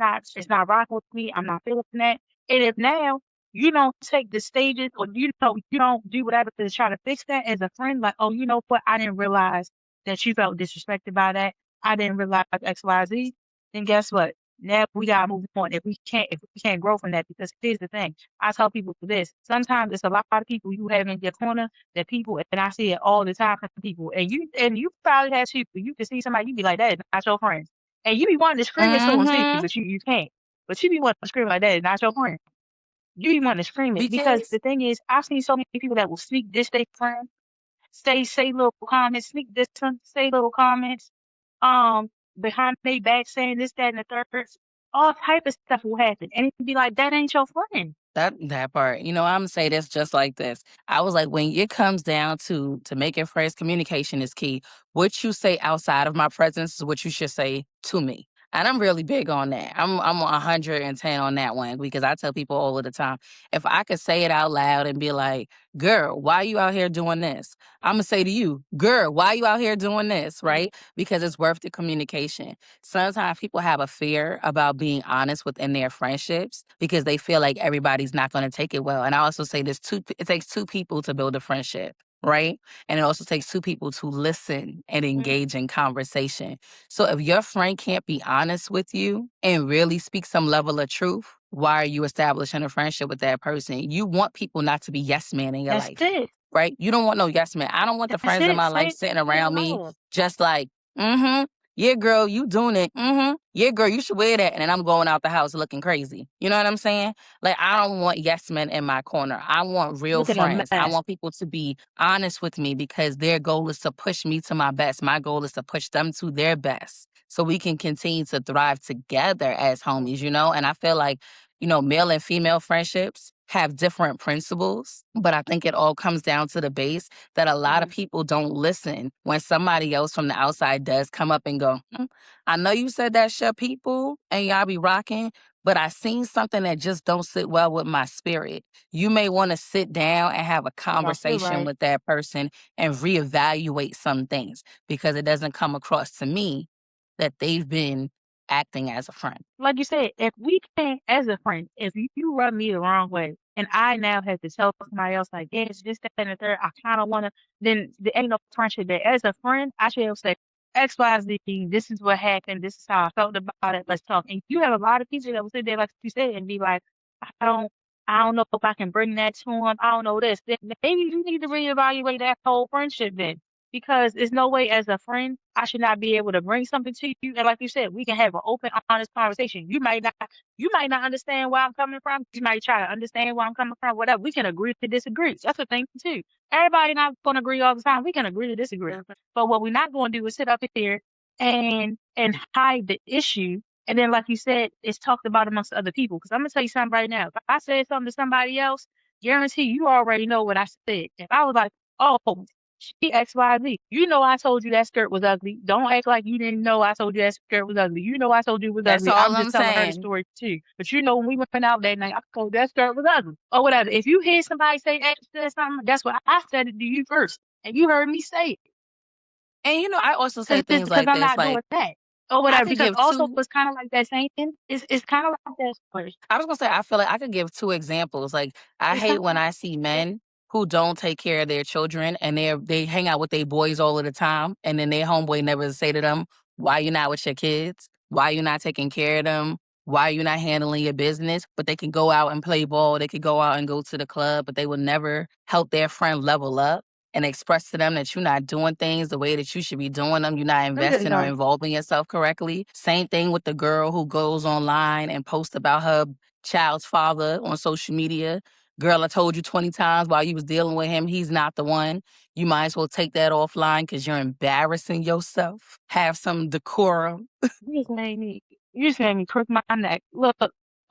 [SPEAKER 2] not rocking with me. I'm not feeling that. And if now you don't take the stages or you don't do whatever to try to fix that as a friend, like, oh, you know what? I didn't realize that you felt disrespected by that. I didn't realize X, Y, Z. Then guess what? Now we gotta move on. If we can't grow from that, because here's the thing. I tell people this. Sometimes it's a lot of people you have in your corner that people, and I see it all the time from people. And you probably have people. You can see somebody, you be like, that is not your friend. And you be wanting to scream it to them too,
[SPEAKER 3] Mm-hmm.
[SPEAKER 2] but you can't. But you be wanting to scream like that is not your friend. You be wanting to scream it because
[SPEAKER 3] Because
[SPEAKER 2] the thing is, I've seen so many people that will sneak this they friend, say little comments, sneak this one, say little comments, um, behind their back saying this, that, and the third. All type of stuff will happen. And it'd be like, that ain't your friend.
[SPEAKER 3] that part, you know, I'm gonna say this just like this. I was like, when it comes down to making friends, communication is key. What you say outside of my presence is what you should say to me. And I'm really big on that. I'm 110 on that one because I tell people all of the time, if I could say it out loud and be like, girl, why you out here doing this? I'm gonna say to you, girl, why you out here doing this?
[SPEAKER 2] Mhm.
[SPEAKER 3] Right? Because it's worth the communication. Sometimes people have a fear about being honest within their friendships because they feel like everybody's not going to take it well. And I also say this too, it takes 2 people to build a friendship, right? And it also takes 2 people to listen and
[SPEAKER 2] Mhm.
[SPEAKER 3] engage in conversation. So if your friend can't be honest with you and really speak some level of truth, why are you establishing a friendship with that person? You want people not to be yes men in your
[SPEAKER 2] That's
[SPEAKER 3] life,
[SPEAKER 2] it.
[SPEAKER 3] right? You don't want no yes man. I don't want the
[SPEAKER 2] That's
[SPEAKER 3] friends in
[SPEAKER 2] it.
[SPEAKER 3] my life
[SPEAKER 2] Say
[SPEAKER 3] sitting
[SPEAKER 2] it
[SPEAKER 3] around me
[SPEAKER 2] loud.
[SPEAKER 3] just like, yeah, girl, you doing it. Yeah, girl, you should wear that. And then I'm going out the house looking crazy. You know what I'm saying? Like, I don't want yes men in my corner. I want real
[SPEAKER 2] Looking a
[SPEAKER 3] friends. I
[SPEAKER 2] mess.
[SPEAKER 3] want people to be honest with me because their goal is to push me to my best. My goal is to push them to their best so we can continue to thrive together as homies, you know? And I feel like, male and female friendships have different principles, but I think it all comes down to the base that a lot of people don't listen when somebody else from the outside does come up and go, I know you said that's your people and y'all be rocking, but I seen something that just don't sit well with my spirit. You may want to sit down and have a
[SPEAKER 2] That's it,
[SPEAKER 3] conversation
[SPEAKER 2] right?
[SPEAKER 3] with that person and reevaluate some things because it doesn't come across to me that they've been acting as a friend.
[SPEAKER 2] Like you said, if we can't, as a friend, if you rub me the wrong way, and I now have to tell somebody else, like, yeah, it's this, that, and the third, I kind of want to, then there ain't no friendship there. As a friend, I should say, X, Y, Z, this is what happened, this is how I felt about it, let's talk. And you have a lot of people that will sit there, like you said, and be like, I don't, I don't know if I can bring that to him. I don't know this. Then maybe you need to reevaluate that whole friendship then. Because there's no way as a friend I should not be able to bring something to you. And like you said, we can have an open, honest conversation. You might not understand where I'm coming from. You might try to understand where I'm coming from, whatever. We can agree to disagree. That's a thing too. Everybody not gonna agree all the time. We can agree to disagree. But what we're not gonna do is sit up here and hide the issue. And then, like you said, it's talked about amongst other people. Because I'm gonna tell you something right now. If I said something to somebody else, guarantee you already know what I said. If I was like, oh, she XYZ. You know I told you that skirt was ugly. Don't act like you didn't know I told you that skirt was ugly. You know I told you it was
[SPEAKER 3] That's
[SPEAKER 2] ugly. I'm
[SPEAKER 3] all
[SPEAKER 2] just
[SPEAKER 3] I'm
[SPEAKER 2] telling her the
[SPEAKER 3] saying.
[SPEAKER 2] story too. But you know when we went out that night, I told that skirt was ugly. Or whatever. If you hear somebody say something, that's what I said it to you first. And you heard me say it.
[SPEAKER 3] And I also say things
[SPEAKER 2] Because
[SPEAKER 3] like
[SPEAKER 2] I'm
[SPEAKER 3] this,
[SPEAKER 2] not
[SPEAKER 3] like
[SPEAKER 2] doing that. Or
[SPEAKER 3] I
[SPEAKER 2] whatever.
[SPEAKER 3] could
[SPEAKER 2] Because
[SPEAKER 3] give
[SPEAKER 2] also
[SPEAKER 3] two
[SPEAKER 2] it's kinda like that same thing. It's kinda like that story.
[SPEAKER 3] I was gonna say, I feel like I could give two examples. Like, I
[SPEAKER 2] It's kinda
[SPEAKER 3] hate when I see men who don't take care of their children and they hang out with their boys all of the time, and then their homeboy never say to them, "Why you not with your kids? Why you not taking care of them? Why you not handling your business?" But they can go out and play ball. They could go out and go to the club, but they will never help their friend level up and express to them that you're not doing things the way that you should be doing them. You're not
[SPEAKER 2] There you
[SPEAKER 3] investing or
[SPEAKER 2] go.
[SPEAKER 3] involving yourself correctly. Same thing with the girl who goes online and posts about her child's father on social media. Girl, I told you 20 times while you was dealing with him, he's not the one. You might as well take that offline because you're embarrassing yourself. Have some decorum.
[SPEAKER 2] You just made me crook my neck. Look,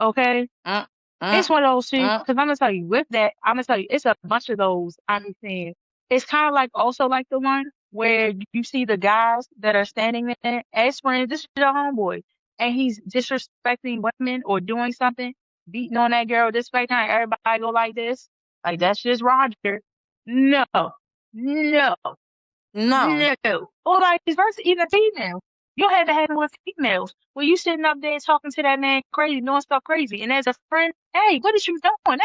[SPEAKER 2] okay?
[SPEAKER 3] Mm,
[SPEAKER 2] It's
[SPEAKER 3] mm,
[SPEAKER 2] one of those too,
[SPEAKER 3] mm.
[SPEAKER 2] because I'm gonna tell you, with that, I'm gonna tell you, it's a bunch of those I'm seeing. It's kind of like also like the one where you see the guys that are standing there as friends. This is your homeboy, and he's disrespecting women or doing something, beating on that girl, disrespecting her. Everybody go like this, like that's just Roger. No, no.
[SPEAKER 3] No.
[SPEAKER 2] No. Or vice versa, even female. You'll have to happen with females where you sitting up there talking to that man crazy, doing stuff crazy. And as a friend, hey, what is you doing?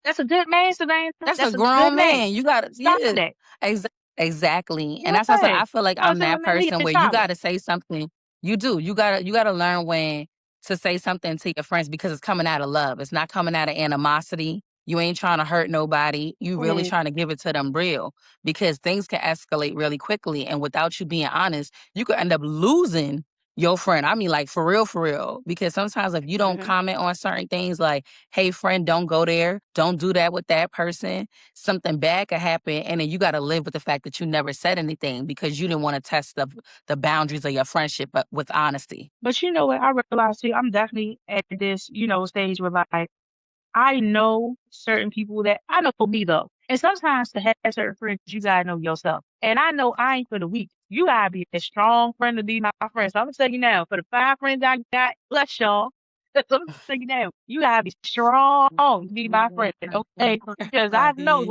[SPEAKER 2] That's a good man, Savannah.
[SPEAKER 3] That's a
[SPEAKER 2] That's a good
[SPEAKER 3] grown
[SPEAKER 2] man.
[SPEAKER 3] man. You gotta,
[SPEAKER 2] Stop
[SPEAKER 3] yeah,
[SPEAKER 2] that.
[SPEAKER 3] exactly. And that's why I said
[SPEAKER 2] Yeah.
[SPEAKER 3] I feel like
[SPEAKER 2] Oh,
[SPEAKER 3] I'm
[SPEAKER 2] so
[SPEAKER 3] that
[SPEAKER 2] man, leave
[SPEAKER 3] person
[SPEAKER 2] your
[SPEAKER 3] where you
[SPEAKER 2] child.
[SPEAKER 3] gotta say something. You do. You gotta learn when to say something to your friends because it's coming out of love. It's not coming out of animosity. You ain't trying to hurt nobody. You really
[SPEAKER 2] Yeah.
[SPEAKER 3] trying to give it to them real because things can escalate really quickly. And without you being honest, you could end up losing your friend. I mean, like for real, for real. Because sometimes if you don't
[SPEAKER 2] Hmm.
[SPEAKER 3] comment on certain things like, hey, friend, don't go there, don't do that with that person, something bad could happen. And then you got to live with the fact that you never said anything because you didn't want to test the boundaries of your friendship, but with honesty.
[SPEAKER 2] But you know what? I realize too, I'm definitely at this, stage where like I know certain people that I know for me though. And sometimes to have certain friends, you gotta know yourself. And I know I ain't for the weak. You gotta be a strong friend to be my friend. So I'm gonna tell you now, for the 5 friends I got, bless y'all. I'm gonna tell you now, you gotta be strong to be my friend, okay? Because I know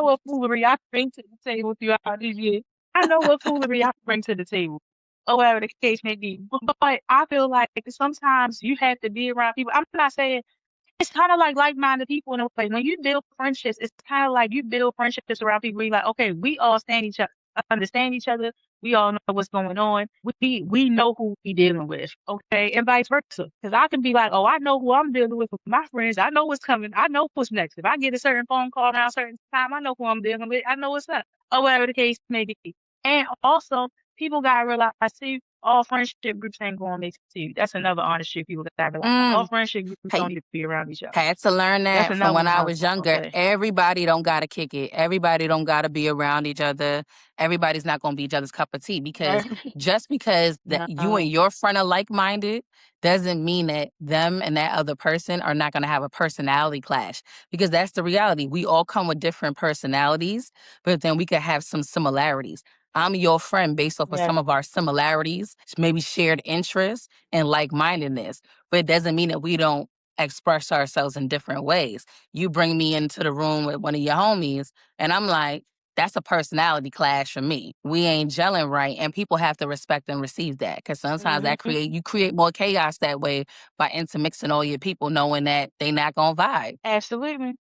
[SPEAKER 2] what foolery I bring to the table throughout these years. I know what foolery I bring to the table. Or whatever the case may be. But I feel like sometimes you have to be around people. I'm not saying it's kind of like like-minded people in a way. When you build friendships, it's kind of like you build friendships around people where you're like, okay, we all understand each other. We all know what's going on. We know who we dealing with, okay, and vice versa. Because I can be like, oh, I know who I'm dealing with my friends. I know what's coming. I know what's next. If I get a certain phone call around a certain time, I know who I'm dealing with. I know what's up, or whatever the case may be. And also, people gotta realize too, all friendship groups ain't going to mix too. That's another honest shit people gotta realize. All
[SPEAKER 3] Mm.
[SPEAKER 2] friendship groups
[SPEAKER 3] Hey,
[SPEAKER 2] don't need to be around each other.
[SPEAKER 3] had to learn
[SPEAKER 2] That's
[SPEAKER 3] that from
[SPEAKER 2] another
[SPEAKER 3] when
[SPEAKER 2] one
[SPEAKER 3] I
[SPEAKER 2] I was
[SPEAKER 3] was
[SPEAKER 2] gonna
[SPEAKER 3] younger.
[SPEAKER 2] say.
[SPEAKER 3] Everybody don't gotta kick it. Everybody don't gotta be around each other. Everybody's not gonna be each other's cup of tea because just because that you and
[SPEAKER 2] No,
[SPEAKER 3] your friend are like minded doesn't mean that them and that other person are not gonna have a personality clash. Because that's the reality. We all come with different personalities, but then we could have some similarities. I'm your friend based off of some
[SPEAKER 2] yes,
[SPEAKER 3] of our similarities, maybe shared interests and like mindedness. But it doesn't mean that we don't express ourselves in different ways. You bring me into the room with one of your homies, and I'm like, that's a personality clash for me. We ain't gelling right, and people have to respect and receive that because sometimes that
[SPEAKER 2] hmm
[SPEAKER 3] create more chaos that way by intermixing all your people, knowing that they not gonna vibe.
[SPEAKER 2] absolutely.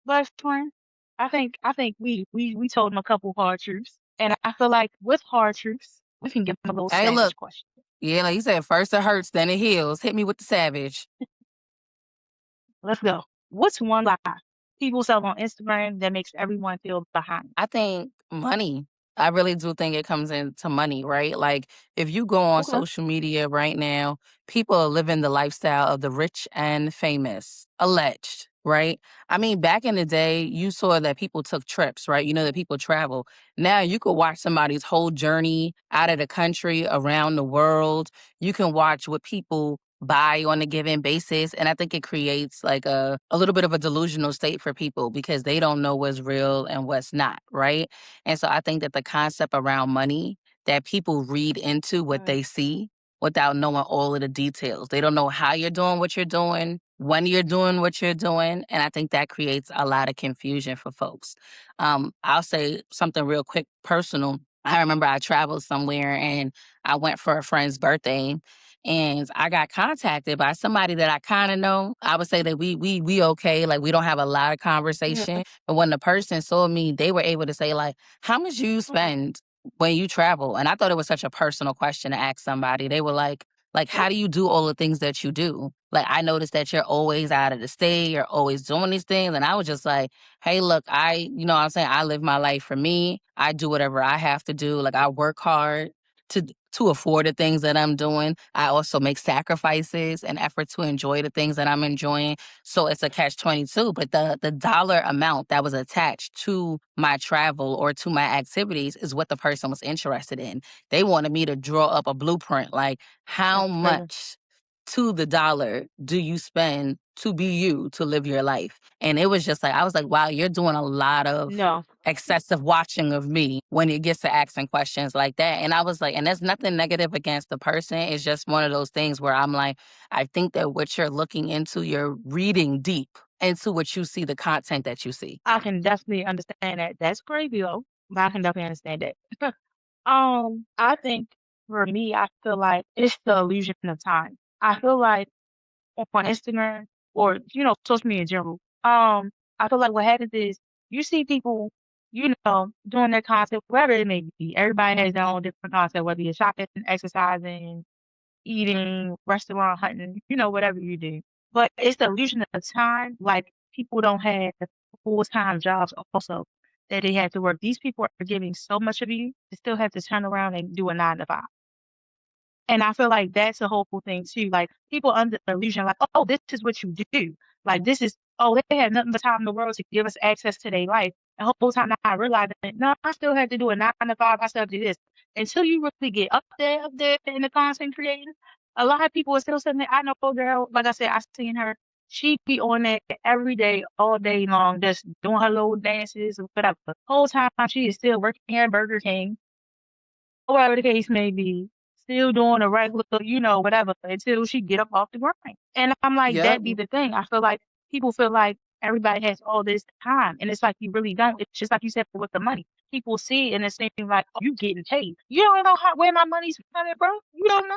[SPEAKER 2] But friend, I think we told them a couple hard truths, and I feel like with hard truths, we can give them a little
[SPEAKER 3] Hey, look,
[SPEAKER 2] savage question.
[SPEAKER 3] yeah, like you said, first it hurts, then it heals. Hit me with the savage.
[SPEAKER 2] Let's go. What's one lie people sell on Instagram that makes everyone feel behind?
[SPEAKER 3] I think money. I really do think it comes into money, right? Like if you go on
[SPEAKER 2] Okay.
[SPEAKER 3] social media right now, people are living the lifestyle of the rich and famous, alleged, right? I mean, back in the day, you saw that people took trips, right? You know that people travel. Now you could watch somebody's whole journey out of the country, around the world. You can watch what people buy on a given basis. And I think it creates like a little bit of a delusional state for people because they don't know what's real and what's not, right? And so I think that the concept around money that people read into what
[SPEAKER 2] Mm,
[SPEAKER 3] they see without knowing all of the details. They don't know how you're doing what you're doing, when you're doing what you're doing. And I think that creates a lot of confusion for folks. I'll say something real quick personal. I remember I traveled somewhere and I went for a friend's birthday and I got contacted by somebody that I kind of know. I would say that we okay, like we don't have a lot of
[SPEAKER 2] mhm,
[SPEAKER 3] conversation. But when the person saw me, they were able to say like, "How much do you
[SPEAKER 2] mm,
[SPEAKER 3] spend when you travel?" And I thought it was such a personal question to ask somebody. They were like, "How do you do all the things that you do?" Like I noticed that you're always out of the state, you're always doing these things, and I was just like, "Hey, look, you know what I'm saying, I live my life for me. I do whatever I have to do. Like I work hard to afford the things that I'm doing. I also make sacrifices and effort to enjoy the things that I'm enjoying. So it's a catch 22. But the dollar amount that was attached to my travel or to my activities is what the person was interested in. They wanted me to draw up a blueprint like how
[SPEAKER 2] that's crazy.
[SPEAKER 3] much to the dollar do you spend to be you to live your life? And it was just like I was like, wow, you're doing a lot of
[SPEAKER 2] No,
[SPEAKER 3] excessive watching of me when it gets to asking questions like that. And I was like, and there's nothing negative against the person. It's just one of those things where I'm like, I think that what you're looking into, you're reading deep into what you see, the content that you see.
[SPEAKER 2] I can definitely understand that. That's crazy though, but I can definitely understand that. I think for me, I feel like it's the illusion of time. I feel like on Instagram or, social media in general, I feel like what happens is you see people, doing their content, whatever it may be. Everybody has their own different content, whether you're shopping, exercising, eating, restaurant hunting, whatever you do. But it's the illusion of time. Like people don't have full-time jobs also that they have to work. These people are giving so much of you to still have to turn around and do a 9 to 5. And I feel like that's a hopeful thing too. Like people under the illusion, like, oh, this is what you do. Like this is, oh, they had nothing but time in the world to give us access to their life. And the whole time I realized that no, I still had to do a 9 to 5. I still have to do this. Until you really get up there in the content creating, a lot of people are still sitting there. I know a girl, like I said, I seen her. She be on that every day, all day long, just doing her little dances or whatever. The whole time she is still working here at Burger King, whatever the case may be, still doing a regular, whatever, until she get up off the grind. And I'm like,
[SPEAKER 3] Yep.
[SPEAKER 2] that be the thing. I feel like people feel like everybody has all this time, and it's like you really don't. It's just like you said with the money. People see it and it seems like, oh, you getting paid. You don't know where my money's coming from. You don't know.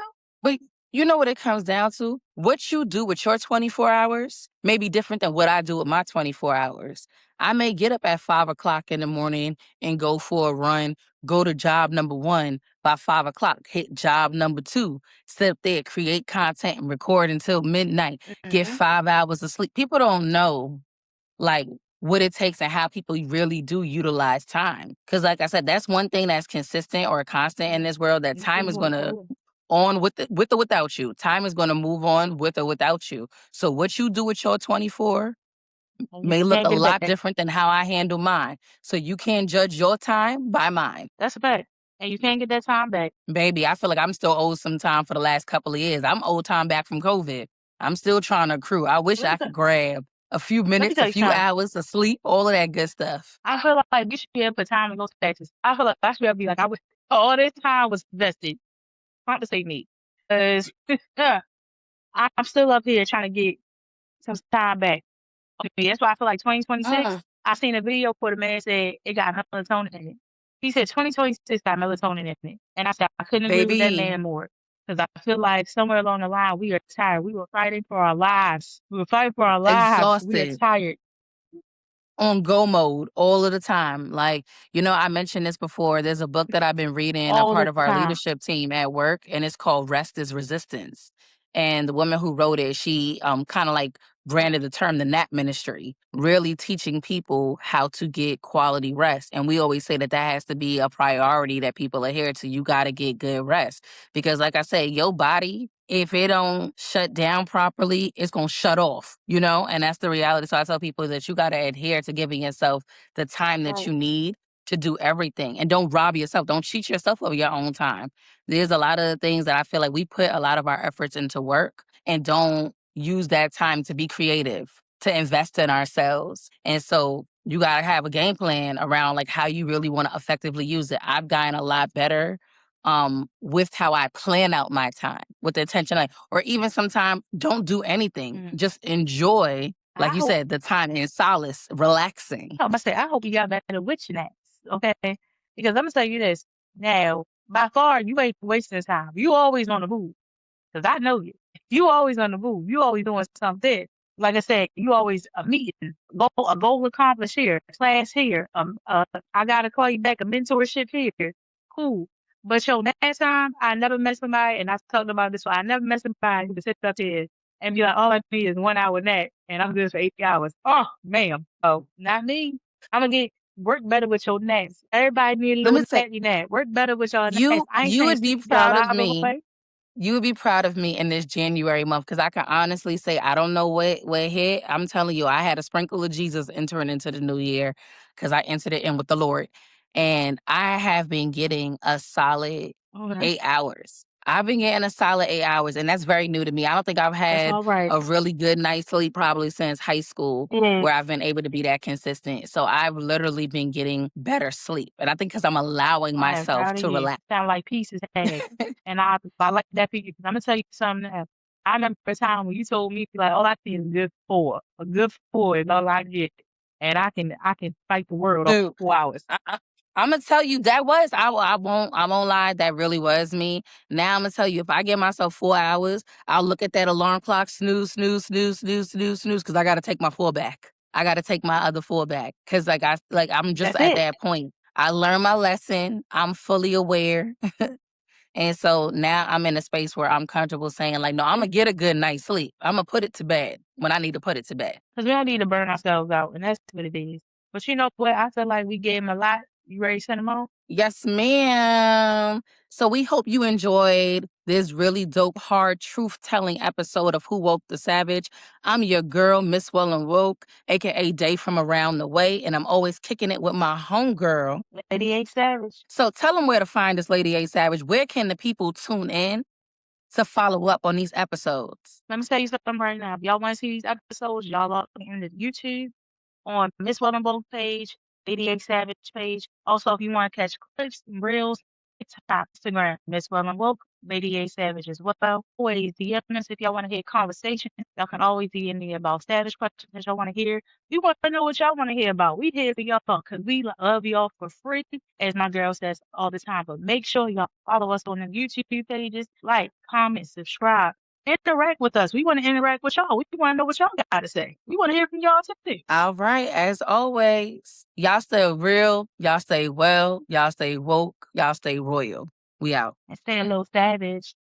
[SPEAKER 3] You know what it comes down to? What you do with your 24 hours may be different than what I do with my 24 hours. I may get up at 5 o'clock in the morning and go for a run, go to job number one by 5 o'clock, hit job number two, sit up there, create content and record until midnight, get
[SPEAKER 2] Mhm.
[SPEAKER 3] 5 hours of sleep. People don't know like what it takes and how people really do utilize time. Cause like I said, that's one thing that's consistent or constant in this world that
[SPEAKER 2] You
[SPEAKER 3] time
[SPEAKER 2] keep
[SPEAKER 3] is
[SPEAKER 2] going
[SPEAKER 3] gonna
[SPEAKER 2] forward.
[SPEAKER 3] on with or without you. Time is gonna move on with or without you. So what you do with your 24
[SPEAKER 2] And you
[SPEAKER 3] may look
[SPEAKER 2] can't
[SPEAKER 3] a
[SPEAKER 2] get it
[SPEAKER 3] lot
[SPEAKER 2] back.
[SPEAKER 3] different than how I handle mine. So you can't judge your time by mine.
[SPEAKER 2] That's a fact. And you can't get that time back.
[SPEAKER 3] Baby, I feel like I'm still owed some time for the last couple of years. I'm owed time back from COVID. I'm still trying to accrue. I wish
[SPEAKER 2] Let me
[SPEAKER 3] I
[SPEAKER 2] tell,
[SPEAKER 3] could grab a few
[SPEAKER 2] let me
[SPEAKER 3] minutes, a
[SPEAKER 2] tell you
[SPEAKER 3] few
[SPEAKER 2] something.
[SPEAKER 3] hours of sleep, all of that good stuff.
[SPEAKER 2] I feel like we should be able to put time in those taxes. I feel like I should be able to be like, I wish all this time was invested. Not to say me. Because I'm still up here trying to get some time back. Okay, that's why I feel like 2026.
[SPEAKER 3] Mm,
[SPEAKER 2] I seen a video where the man said it got melatonin in it. He said 2026 got melatonin in it. And I said, I couldn't agree with that
[SPEAKER 3] baby,
[SPEAKER 2] man more. Because I feel like somewhere along the line, we are tired. We were fighting for our lives. We were fighting for our lives. We are
[SPEAKER 3] exhausted.
[SPEAKER 2] tired
[SPEAKER 3] On go mode all of the time. Like, I mentioned this before. There's a book that I've been reading, a
[SPEAKER 2] all
[SPEAKER 3] part
[SPEAKER 2] the
[SPEAKER 3] of our
[SPEAKER 2] time.
[SPEAKER 3] leadership team at work, and it's called Rest is Resistance. And the woman who wrote it, she kind of like branded the term the nap ministry, really teaching people how to get quality rest. And we always say that that has to be a priority that people adhere to. You got to get good rest because, like I say, your body, if it don't shut down properly, it's gonna shut off, and that's the reality. So I tell people that you gotta adhere to giving yourself the time that
[SPEAKER 2] Right.
[SPEAKER 3] you need to do everything. And don't rob yourself. Don't cheat yourself of your own time. There's a lot of things that I feel like we put a lot of our efforts into work and don't use that time to be creative, to invest in ourselves. And so you gotta have a game plan around like how you really want to effectively use it. I've gotten a lot better with how I plan out my time with the intention, or even sometimes don't do anything.
[SPEAKER 2] Mm.
[SPEAKER 3] Just enjoy, like
[SPEAKER 2] I
[SPEAKER 3] you
[SPEAKER 2] hope,
[SPEAKER 3] said, the time in solace, relaxing.
[SPEAKER 2] I hope you got better with your naps. Okay. Because I'm going to tell you this. Now, by far, you ain't wasting time. You always on the move. Because I know you. You always on the move. You always doing something. Like I said, you always a meeting, a goal accomplished here, a class here. I gotta call you back, a mentorship here. Cool. But yo, that time I never met somebody, and I talked about this one. I never met somebody who could sit up here and be like, all I need is 1 hour nap, and I'm good for 8 hours. Oh, ma'am. Oh, not me. I'm gonna get work better with your naps. Everybody need a
[SPEAKER 3] Let me
[SPEAKER 2] little
[SPEAKER 3] say,
[SPEAKER 2] nappy nap. Work better with your naps.
[SPEAKER 3] you
[SPEAKER 2] I ain't
[SPEAKER 3] you
[SPEAKER 2] saying
[SPEAKER 3] would be
[SPEAKER 2] 6
[SPEAKER 3] proud of
[SPEAKER 2] hours
[SPEAKER 3] me.
[SPEAKER 2] away.
[SPEAKER 3] You would be proud of me in this January month because I can honestly say I don't know what hit. I'm telling you, I had a sprinkle of Jesus entering into the new year because I entered it in with the Lord. And I have been getting a solid
[SPEAKER 2] Okay.
[SPEAKER 3] 8 hours. I've been getting a solid 8 hours, and that's very new to me. I don't think I've
[SPEAKER 2] That's
[SPEAKER 3] had
[SPEAKER 2] all right.
[SPEAKER 3] a really good night's sleep probably since high school
[SPEAKER 2] It
[SPEAKER 3] where I've
[SPEAKER 2] is.
[SPEAKER 3] been able to be that consistent. So I've literally been getting better sleep. And I think because I'm allowing
[SPEAKER 2] I am
[SPEAKER 3] myself
[SPEAKER 2] proud of
[SPEAKER 3] to
[SPEAKER 2] you.
[SPEAKER 3] relax.
[SPEAKER 2] Sound like peace is had. And I like that for you because I'm gonna tell you something else. I remember a time when you told me like all I see is good four. A good four is all I get. And I can fight the world off
[SPEAKER 3] Dude,
[SPEAKER 2] 4 hours.
[SPEAKER 3] I'm gonna tell you that was I won't lie, that really was me. Now I'm gonna tell you, if I give myself 4 hours, I'll look at that alarm clock, snooze, snooze, snooze, snooze, snooze, snooze, because I gotta take my four back. I gotta take my other four back because I'm just
[SPEAKER 2] That's
[SPEAKER 3] at
[SPEAKER 2] it.
[SPEAKER 3] that point. I learned my lesson. I'm fully aware. And so now I'm in a space where I'm comfortable saying, like, no, I'm
[SPEAKER 2] Yeah.
[SPEAKER 3] gonna get a good night's sleep. I'm gonna put it to bed when I need to put it to bed.
[SPEAKER 2] Because we don't need to burn ourselves out, and that's what it is. But you know what? I feel like we gave him a lot. You ready to send him on?
[SPEAKER 3] Yes, ma'am. So we hope you enjoyed this really dope, hard truth telling episode of Who Woke the Savage. I'm your girl, Miss Well and Woke, aka Day from Around the Way, and I'm always kicking it with my homegirl.
[SPEAKER 2] Lady A Savage.
[SPEAKER 3] So tell them where to find this Lady A Savage. Where can the people tune in to follow up on these episodes?
[SPEAKER 2] Let me tell you something right now. If y'all want to see these episodes, y'all log into YouTube on Miss Wellenbold page, 88 Savage page. Also, if you want to catch clips and reels, it's on Instagram, Miss Wellenbold. Lady A Savage as well. Always DM us if y'all want to hear conversation. Y'all can always DM me about Savage questions that y'all want to hear. We want to know what y'all want to hear about. We here for y'all because we love y'all for free, as my girl says all the time. But make sure y'all follow us on the YouTube pages, like, comment, subscribe. Interact with us. We want to interact with y'all. We want to know what y'all got to say. We want to hear from y'all too.
[SPEAKER 3] All right. As always, y'all stay real. Y'all stay well. Y'all stay woke. Y'all stay royal. We out.
[SPEAKER 2] And stay a little savage.